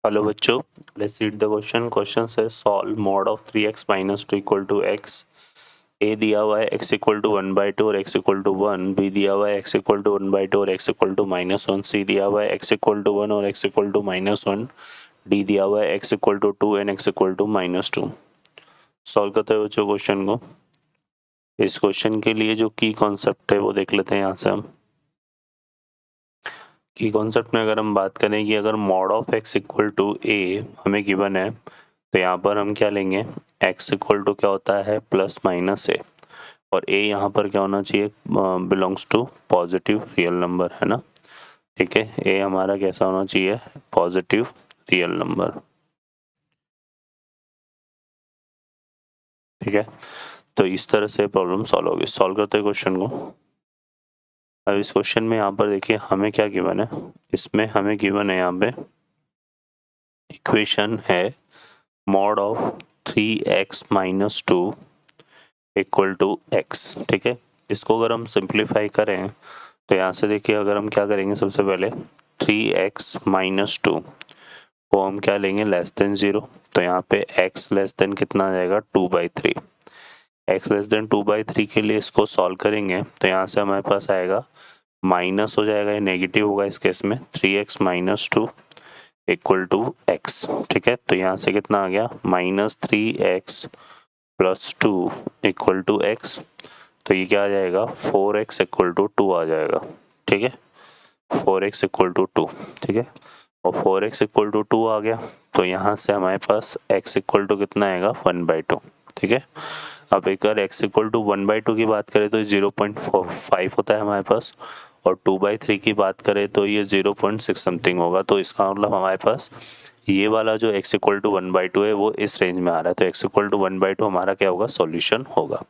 Hello बच्चों, let's read the question. Question से solve mod of 3x minus 2 equal to x। A दिया हुआ है x इक्वल टू 1/2 और x इक्वल टू 1। बी दिया हुआ है x इक्वल टू 1/2 और x इक्वल टू -1। सी दिया हुआ है x इक्वल टू 1 और x इक्वल टू -1। डी दिया हुआ है x equal to 2 and x equal to -2। Solve करते हैं बच्चों क्वेश्चन को। इस क्वेश्चन के लिए जो की कॉन्सेप्ट है वो देख लेते हैं यहाँ से हम। की कॉन्सेप्ट में अगर हम बात करें कि अगर mod of x equal to a हमें गिवन है तो यहाँ पर हम क्या लेंगे, x इक्वल टू क्या होता है प्लस माइनस a, और a यहाँ पर क्या होना चाहिए, belongs to positive real number, है ना। ठीक है, a हमारा कैसा होना चाहिए, पॉजिटिव रियल नंबर। ठीक है, तो इस तरह से प्रॉब्लम सॉल्व होगी। सॉल्व करते हैं क्वेश्चन को। अब इस क्वेश्चन में यहाँ पर देखिए हमें क्या गिवन है, इसमें हमें गिवन है यहाँ पे इक्वेशन है mod of 3x minus 2 equal to x। ठीक है, इसको अगर हम सिंप्लीफाई करें तो यहाँ से देखिए अगर हम क्या करेंगे, सबसे पहले 3x माइनस 2 को हम क्या लेंगे, लेस देन 0। तो यहाँ पे x लेस देन कितना आ जाएगा, 2/3। x लेस देन 2/3 के लिए इसको सॉल्व करेंगे तो यहाँ से हमारे पास आएगा माइनस हो जाएगा, ये नेगेटिव होगा इस केस में, 3x minus 2 equal to x। ठीक है, तो यहाँ से कितना आ गया, -3x plus 2 equal to x। तो ये क्या आ जाएगा, 4x इक्वल टू 2 आ जाएगा। ठीक है, 4x इक्वल टू 2। ठीक है, और 4x इक्वल टू 2 आ गया तो यहाँ से हमारे पास x इक्वल टू कितना आएगा, 1/2। ठीक है, अब एक अगर x इक्वल टू 1/2 की बात करें तो 0.5 होता है हमारे पास, और 2/3 की बात करें तो ये 0.6 समथिंग होगा। तो इसका मतलब हमारे पास ये वाला जो x इक्वल टू 1/2 है वो इस रेंज में आ रहा है। तो x इक्वल टू 1/2 हमारा क्या होगा, सॉल्यूशन होगा।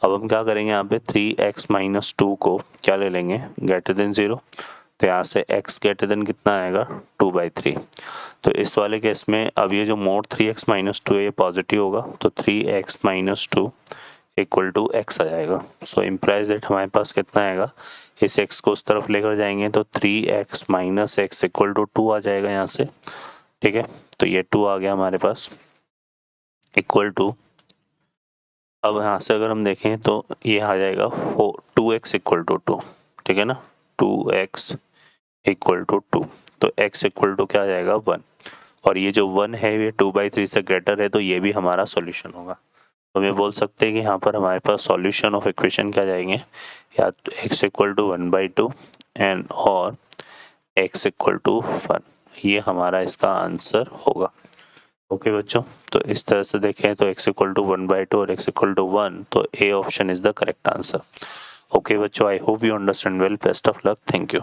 अब हम क्या करेंगे, यहाँ पे 3x माइनस 2 को क्या ले लेंगे, ग्रेटर देन 0। तो यहाँ से x ग्रेटर देन कितना आएगा, 2/3। तो इस वाले केस में अब ये जो मोड 3x माइनस 2 है ये पॉजिटिव होगा, तो 3x minus 2 equal to x आ जाएगा। सो इम्प्लाइज दैट हमारे पास कितना आएगा, इस x को उस तरफ लेकर जाएंगे तो 3x minus x equal to 2 आ जाएगा यहाँ से। ठीक है, तो ये 2 आ गया हमारे पास इक्वल टू, अब यहाँ से अगर हम देखें तो ये आ जाएगा 2x इक्वल टू 2। ठीक है ना, 2x इक्वल टू 2, तो x इक्वल टू क्या आ जाएगा, 1। और ये जो 1 है ये 2/3 से ग्रेटर है, तो ये भी हमारा सॉल्यूशन होगा। तो हम ये बोल सकते हैं कि यहाँ पर हमारे पास सॉल्यूशन ऑफ इक्वेशन क्या जाएंगे, या तो x इक्वल टू 1/2 एंड और x इक्वल टू 1, ये हमारा इसका आंसर होगा। ओके बच्चों, तो इस तरह से देखें तो x इक्वल टू 1/2 और x इक्वल टू 1, तो A option is the correct answer. Okay बच्चों, I hope you understand well. Best of luck, thank you.